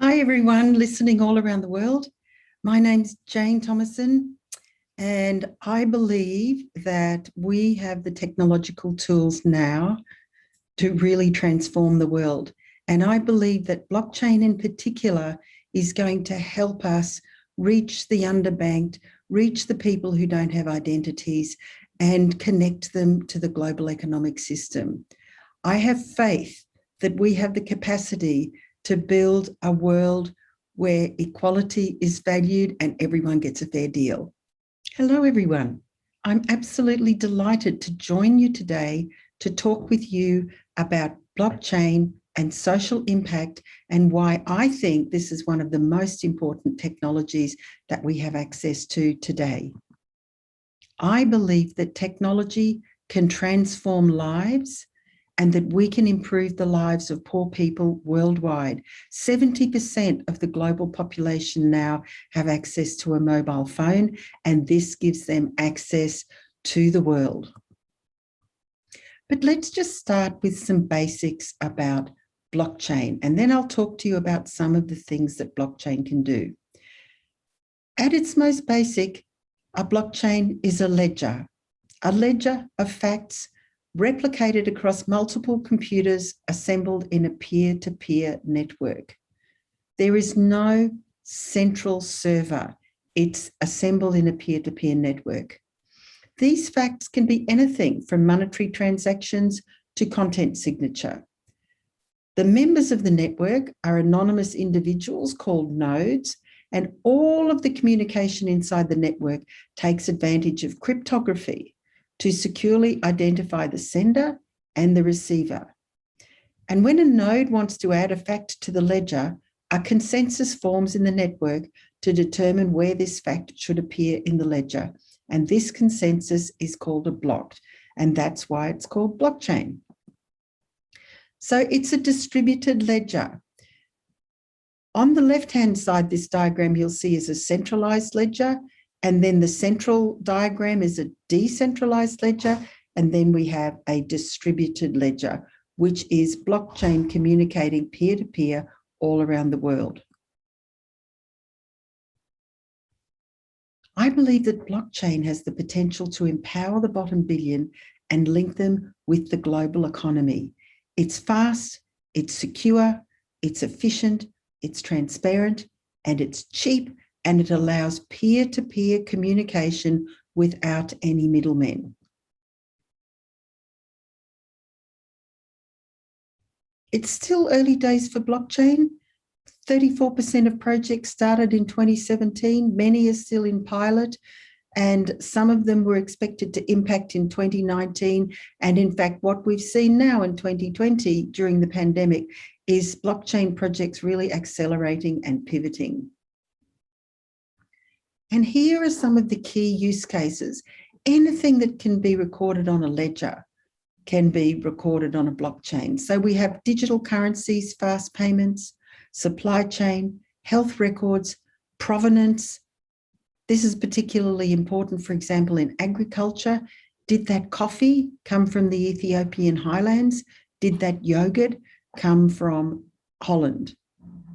Hi, everyone listening all around the world. My name's Jane Thomason, and I believe that we have the technological tools now to really transform the world. And I believe that blockchain in particular is going to help us reach the underbanked, reach the people who don't have identities, and connect them to the global economic system. I have faith that we have the capacity to build a world where equality is valued and everyone gets a fair deal. Hello, everyone. I'm absolutely delighted to join you today to talk with you about blockchain and social impact and why I think this is one of the most important technologies that we have access to today. I believe that technology can transform lives and that we can improve the lives of poor people worldwide. 70% of the global population now have access to a mobile phone, and this gives them access to the world. But let's just start with some basics about blockchain, and then I'll talk to you about some of the things that blockchain can do. At its most basic, a blockchain is a ledger of facts replicated across multiple computers assembled in a peer-to-peer network. There is no central server. It's assembled in a peer-to-peer network. These facts can be anything from monetary transactions to content signature. The members of the network are anonymous individuals called nodes, and all of the communication inside the network takes advantage of cryptography to securely identify the sender and the receiver. And when a node wants to add a fact to the ledger, a consensus forms in the network to determine where this fact should appear in the ledger. And this consensus is called a block, and that's why it's called blockchain. So it's a distributed ledger. On the left-hand side, this diagram you'll see is a centralized ledger, and then the central diagram is a decentralized ledger, and then we have a distributed ledger, which is blockchain communicating peer-to-peer all around the world. I believe that blockchain has the potential to empower the bottom billion and link them with the global economy. It's fast, it's secure, it's efficient, it's transparent, and it's cheap, and it allows peer-to-peer communication without any middlemen. It's still early days for blockchain. 34% of projects started in 2017. Many are still in pilot, and some of them were expected to impact in 2019. And in fact, what we've seen now in 2020 during the pandemic is blockchain projects really accelerating and pivoting. And here are some of the key use cases. Anything that can be recorded on a ledger can be recorded on a blockchain. So we have digital currencies, fast payments, supply chain, health records, provenance. This is particularly important, for example, in agriculture. Did that coffee come from the Ethiopian highlands? Did that yogurt come from Holland?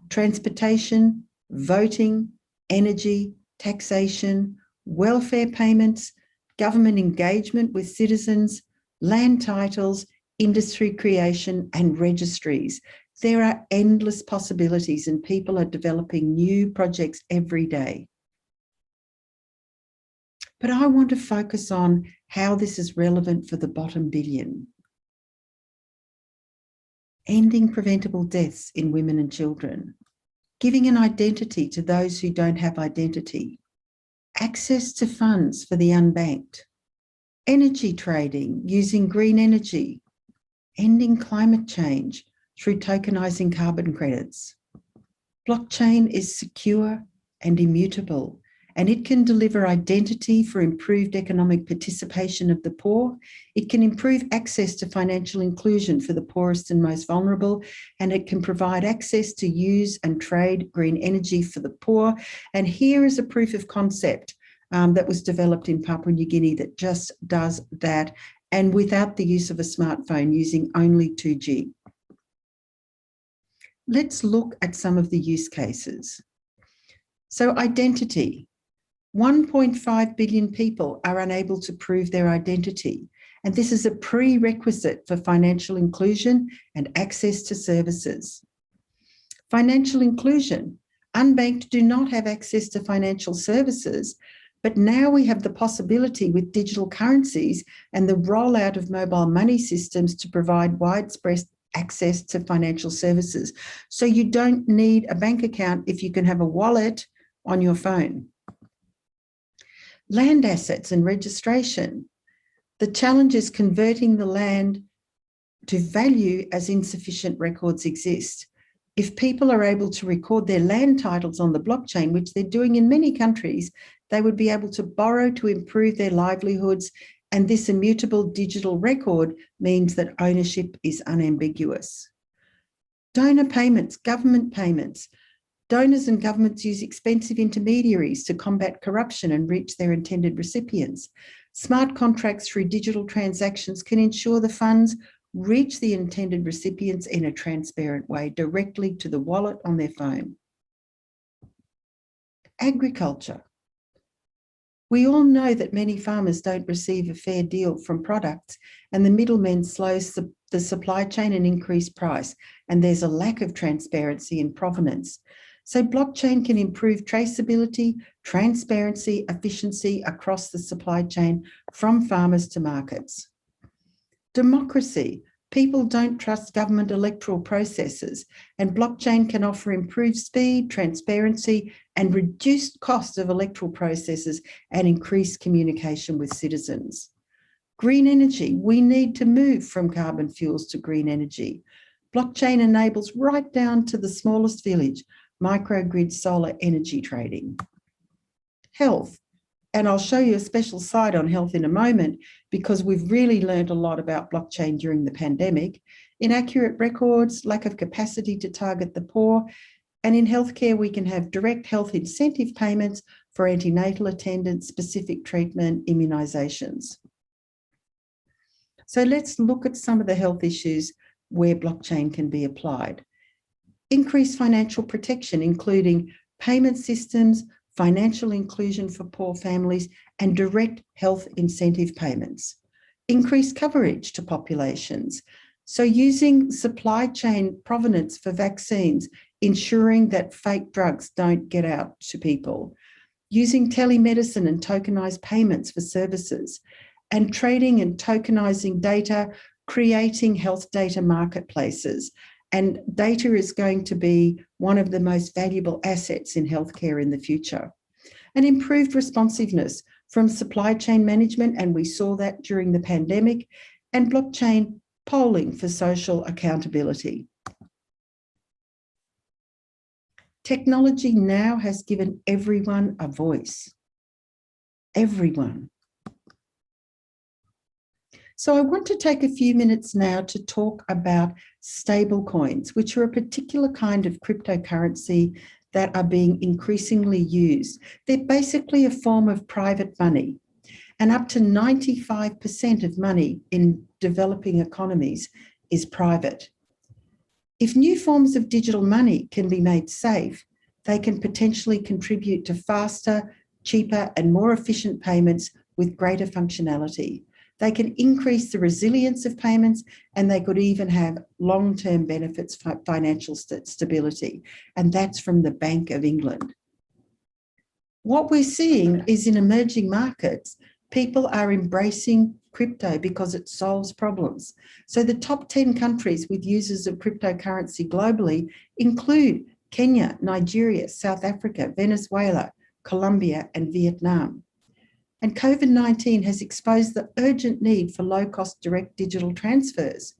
Transportation, voting, energy, taxation, welfare payments, government engagement with citizens, land titles, industry creation, and registries. There are endless possibilities, and people are developing new projects every day. But I want to focus on how this is relevant for the bottom billion. Ending preventable deaths in women and children. Giving an identity to those who don't have identity, access to funds for the unbanked, energy trading using green energy, ending climate change through tokenizing carbon credits. Blockchain is secure and immutable, and it can deliver identity for improved economic participation of the poor. It can improve access to financial inclusion for the poorest and most vulnerable, and it can provide access to use and trade green energy for the poor. And here is a proof of concept that was developed in Papua New Guinea that just does that, and without the use of a smartphone, using only 2G. Let's look at some of the use cases. So identity. 1.5 billion people are unable to prove their identity, and this is a prerequisite for financial inclusion and access to services. Financial inclusion. Unbanked do not have access to financial services, but now we have the possibility with digital currencies and the rollout of mobile money systems to provide widespread access to financial services. So you don't need a bank account if you can have a wallet on your phone. Land assets and registration. The challenge is converting the land to value as insufficient records exist. If people are able to record their land titles on the blockchain, which they're doing in many countries, they would be able to borrow to improve their livelihoods, and this immutable digital record means that ownership is unambiguous. Donor payments, government payments. Donors and governments use expensive intermediaries to combat corruption and reach their intended recipients. Smart contracts through digital transactions can ensure the funds reach the intended recipients in a transparent way, directly to the wallet on their phone. Agriculture. We all know that many farmers don't receive a fair deal from products, and the middlemen slows the supply chain and increase price, and there's a lack of transparency in provenance. So blockchain can improve traceability, transparency, efficiency across the supply chain from farmers to markets. Democracy. People don't trust government electoral processes, and blockchain can offer improved speed, transparency, and reduced cost of electoral processes and increased communication with citizens. Green energy. We need to move from carbon fuels to green energy. Blockchain enables right down to the smallest village microgrid solar energy trading. Health. And I'll show you a special side on health in a moment, because we've really learned a lot about blockchain during the pandemic. Inaccurate records, lack of capacity to target the poor, and in healthcare we can have direct health incentive payments for antenatal attendance, specific treatment, immunisations. So let's look at some of the health issues where blockchain can be applied. Increased financial protection, including payment systems, financial inclusion for poor families, and direct health incentive payments. Increased coverage to populations. So using supply chain provenance for vaccines, ensuring that fake drugs don't get out to people. Using telemedicine and tokenized payments for services, and trading and tokenizing data, creating health data marketplaces. And data is going to be one of the most valuable assets in healthcare in the future. And improved responsiveness from supply chain management, and we saw that during the pandemic, and blockchain polling for social accountability. Technology now has given everyone a voice. Everyone. So I want to take a few minutes now to talk about stablecoins, which are a particular kind of cryptocurrency that are being increasingly used. They're basically a form of private money, and up to 95% of money in developing economies is private. If new forms of digital money can be made safe, they can potentially contribute to faster, cheaper, and more efficient payments with greater functionality. They can increase the resilience of payments, and they could even have long-term benefits for financial stability. And that's from the Bank of England. What we're seeing is in emerging markets, people are embracing crypto because it solves problems. So the top 10 countries with users of cryptocurrency globally include Kenya, Nigeria, South Africa, Venezuela, Colombia, and Vietnam. And COVID-19 has exposed the urgent need for low-cost direct digital transfers.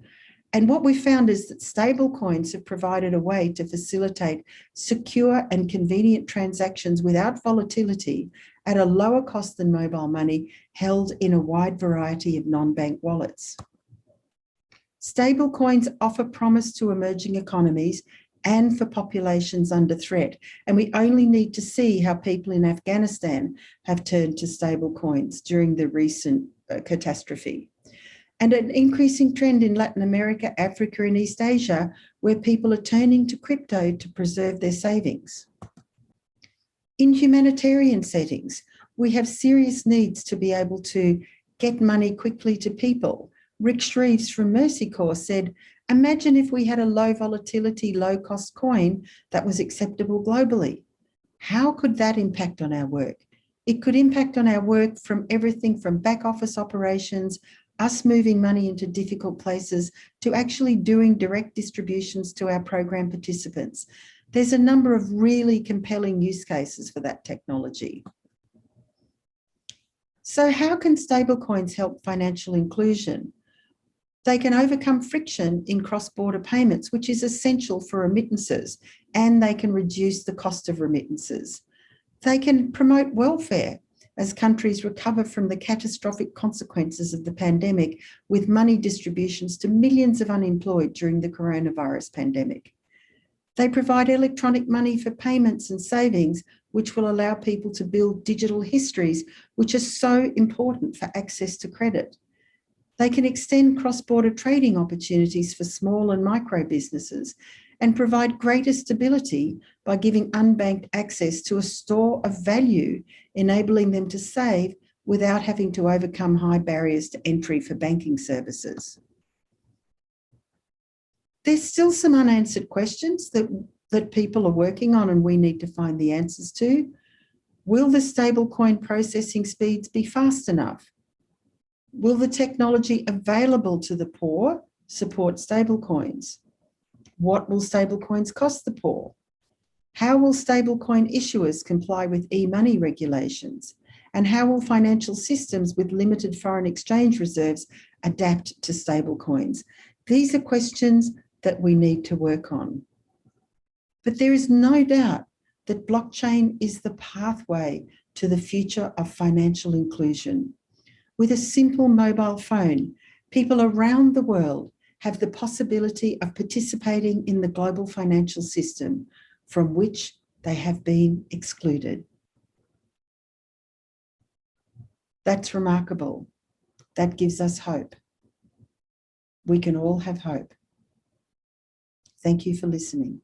And what we found is that stablecoins have provided a way to facilitate secure and convenient transactions without volatility at a lower cost than mobile money, held in a wide variety of non-bank wallets. Stablecoins offer promise to emerging economies and for populations under threat. And we only need to see how people in Afghanistan have turned to stablecoins during the recent catastrophe. and an increasing trend in Latin America, Africa, and East Asia, where people are turning to crypto to preserve their savings. In humanitarian settings, we have serious needs to be able to get money quickly to people. Rick Shreves from Mercy Corps said, imagine if we had a low volatility, low cost coin that was acceptable globally. How could that impact on our work? It could impact on our work from everything from back office operations, us moving money into difficult places, to actually doing direct distributions to our program participants. There's a number of really compelling use cases for that technology. So how can stablecoins help financial inclusion? They can overcome friction in cross-border payments, which is essential for remittances, and they can reduce the cost of remittances. They can promote welfare as countries recover from the catastrophic consequences of the pandemic, with money distributions to millions of unemployed during the coronavirus pandemic. They provide electronic money for payments and savings, which will allow people to build digital histories, which are so important for access to credit. They can extend cross-border trading opportunities for small and micro businesses and provide greater stability by giving unbanked access to a store of value, enabling them to save without having to overcome high barriers to entry for banking services. There's still some unanswered questions that people are working on and we need to find the answers to. Will the stablecoin processing speeds be fast enough? Will the technology available to the poor support stablecoins? What will stablecoins cost the poor? How will stablecoin issuers comply with e-money regulations? And how will financial systems with limited foreign exchange reserves adapt to stablecoins? These are questions that we need to work on. But there is no doubt that blockchain is the pathway to the future of financial inclusion. With a simple mobile phone, people around the world have the possibility of participating in the global financial system from which they have been excluded. That's remarkable. That gives us hope. We can all have hope. Thank you for listening.